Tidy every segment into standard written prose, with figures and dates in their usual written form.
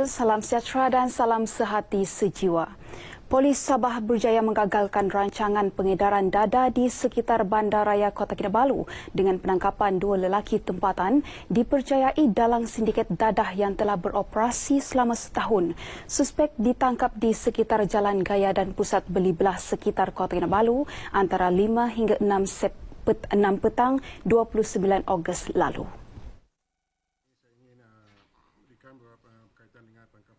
Salam sejahtera dan salam sehati sejiwa. Polis Sabah berjaya menggagalkan rancangan pengedaran dada di sekitar Bandaraya Kota Kinabalu dengan penangkapan dua lelaki tempatan dipercayai dalam sindiket dadah yang telah beroperasi selama setahun. Suspek ditangkap di sekitar Jalan Gaya dan pusat beli belah sekitar Kota Kinabalu antara 5 hingga 6 petang 29 Ogos lalu.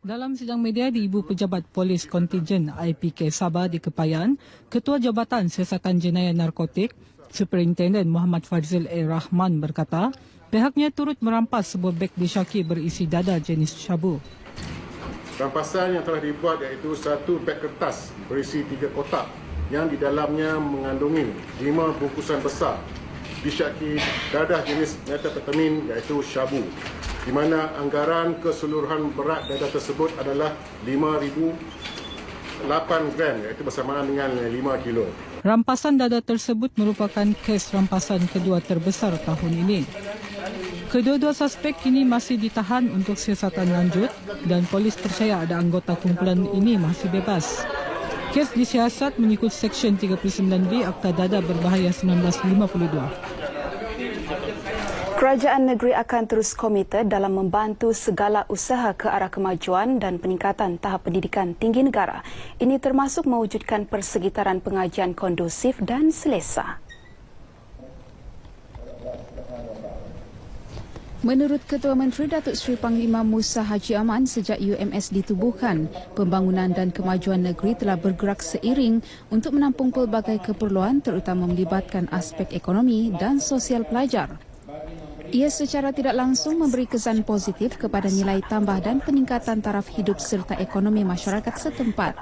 Dalam sidang media di Ibu Pejabat Polis Kontingen IPK Sabah di Kepayan, Ketua Jabatan Siasatan Jenayah Narkotik, Superintendent Muhammad Fazil A. Rahman berkata, pihaknya turut merampas sebuah beg disyaki berisi dada jenis syabu. Rampasan yang telah dibuat iaitu satu beg kertas berisi 3 kotak yang di dalamnya mengandungi 5 bungkusan besar disyaki dadah jenis methamphetamine iaitu syabu, di mana anggaran keseluruhan berat dadah tersebut adalah 5,008 gram iaitu bersamaan dengan 5 kilo. Rampasan dada tersebut merupakan kes rampasan kedua terbesar tahun ini. Kedua-dua suspek kini masih ditahan untuk siasatan lanjut dan polis percaya ada anggota kumpulan ini masih bebas. Kes disiasat mengikut Seksyen 39B Akta Dadah Berbahaya 1952. Kerajaan negeri akan terus komited dalam membantu segala usaha ke arah kemajuan dan peningkatan tahap pendidikan tinggi negara. Ini termasuk mewujudkan persekitaran pengajian kondusif dan selesa. Menurut Ketua Menteri Datuk Seri Panglima Musa Haji Aman, sejak UMS ditubuhkan, pembangunan dan kemajuan negeri telah bergerak seiring untuk menampung pelbagai keperluan terutama melibatkan aspek ekonomi dan sosial pelajar. Ia secara tidak langsung memberi kesan positif kepada nilai tambah dan peningkatan taraf hidup serta ekonomi masyarakat setempat.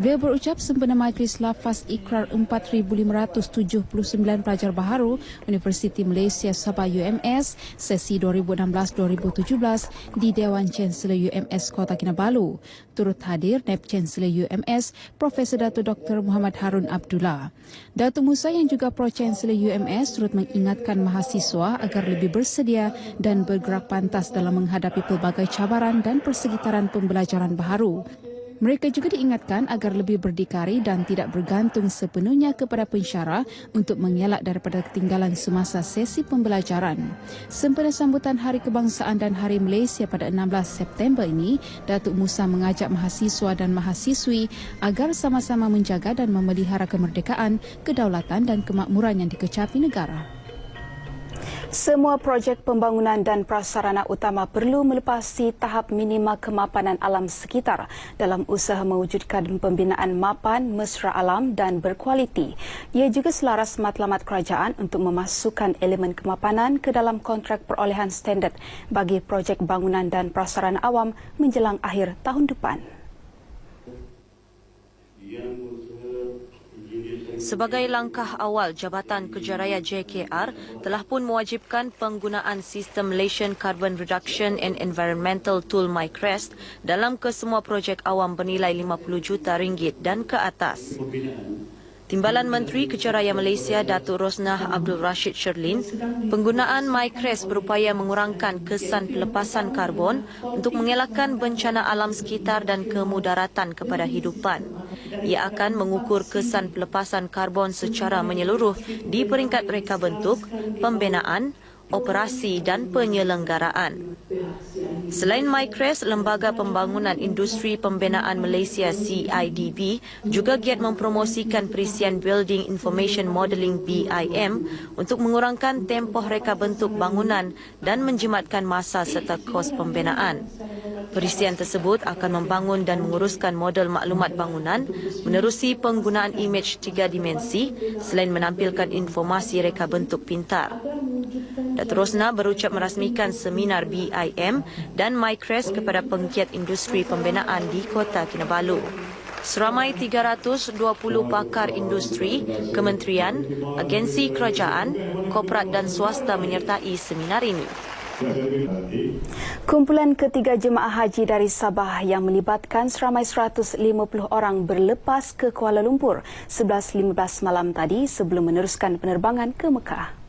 Beliau berucap sempena Majlis Lafaz Ikrar 4,579 pelajar baharu Universiti Malaysia Sabah UMS sesi 2016-2017 di Dewan Chancellor UMS Kota Kinabalu. Turut hadir Naib Chancellor UMS Profesor Datuk Dr. Muhammad Harun Abdullah. Datuk Musa yang juga Pro Chancellor UMS turut mengingatkan mahasiswa agar lebih bersedia dan bergerak pantas dalam menghadapi pelbagai cabaran dan persekitaran pembelajaran baharu. Mereka juga diingatkan agar lebih berdikari dan tidak bergantung sepenuhnya kepada pensyarah untuk mengelak daripada ketinggalan semasa sesi pembelajaran. Sempena sambutan Hari Kebangsaan dan Hari Malaysia pada 16 September ini, Datuk Musa mengajak mahasiswa dan mahasiswi agar sama-sama menjaga dan memelihara kemerdekaan, kedaulatan dan kemakmuran yang dikecapi negara. Semua projek pembangunan dan prasarana utama perlu melepasi tahap minima kemapanan alam sekitar dalam usaha mewujudkan pembinaan mapan, mesra alam dan berkualiti. Ia juga selaras matlamat kerajaan untuk memasukkan elemen kemapanan ke dalam kontrak perolehan standard bagi projek bangunan dan prasarana awam menjelang akhir tahun depan. Sebagai langkah awal, Jabatan Kejaraya JKR telah pun mewajibkan penggunaan sistem Malaysian Carbon Reduction and Environmental Tool MyCREST dalam kesemua projek awam bernilai RM50 juta dan ke atas. Timbalan Menteri Kejaraya Malaysia Datuk Rosnah Abdul Rashid Sherlin, penggunaan MyCREST berupaya mengurangkan kesan pelepasan karbon untuk mengelakkan bencana alam sekitar dan kemudaratan kepada hidupan. Ia akan mengukur kesan pelepasan karbon secara menyeluruh di peringkat reka bentuk, pembinaan, operasi dan penyelenggaraan. Selain MyCREST, Lembaga Pembangunan Industri Pembinaan Malaysia CIDB juga giat mempromosikan perisian Building Information Modelling BIM untuk mengurangkan tempoh reka bentuk bangunan dan menjimatkan masa serta kos pembinaan. Perisian tersebut akan membangun dan menguruskan model maklumat bangunan menerusi penggunaan imej 3 dimensi selain menampilkan informasi reka bentuk pintar. Datuk Rosnah berucap merasmikan seminar BIM dan MyCREST kepada penggiat industri pembinaan di Kota Kinabalu. Seramai 320 pakar industri, kementerian, agensi kerajaan, korporat dan swasta menyertai seminar ini. Kumpulan ketiga jemaah haji dari Sabah yang melibatkan seramai 150 orang berlepas ke Kuala Lumpur 11.15 malam tadi sebelum meneruskan penerbangan ke Mekah.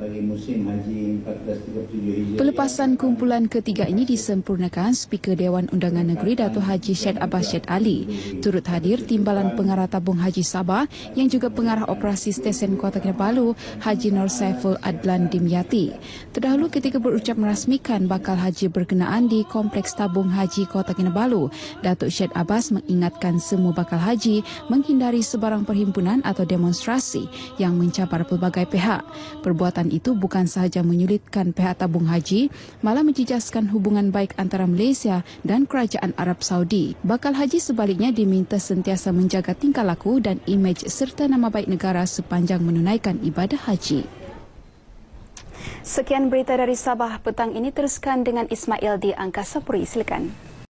bagi musim haji 1437 Hijriah. Pelepasan kumpulan ketiga ini disempurnakan Speaker Dewan Undangan Negeri Dato' Haji Syed Abbas Syed Ali. Turut hadir Timbalan Pengarah Tabung Haji Sabah yang juga Pengarah Operasi Stesen Kota Kinabalu Haji Nur Saiful Adlan Dimyati. Terdahulu ketika berucap merasmikan bakal haji berkenaan di Kompleks Tabung Haji Kota Kinabalu, Datuk Syed Abbas mengingatkan semua bakal haji menghindari sebarang perhimpunan atau demonstrasi yang mencabar pelbagai pihak. Perbuatan itu bukan sahaja menyulitkan pihak tabung haji, malah menjejaskan hubungan baik antara Malaysia dan Kerajaan Arab Saudi. Bakal haji sebaliknya diminta sentiasa menjaga tingkah laku dan imej serta nama baik negara sepanjang menunaikan ibadah haji. Sekian berita dari Sabah petang ini, teruskan dengan Ismail di Angkasa Puri. Silakan.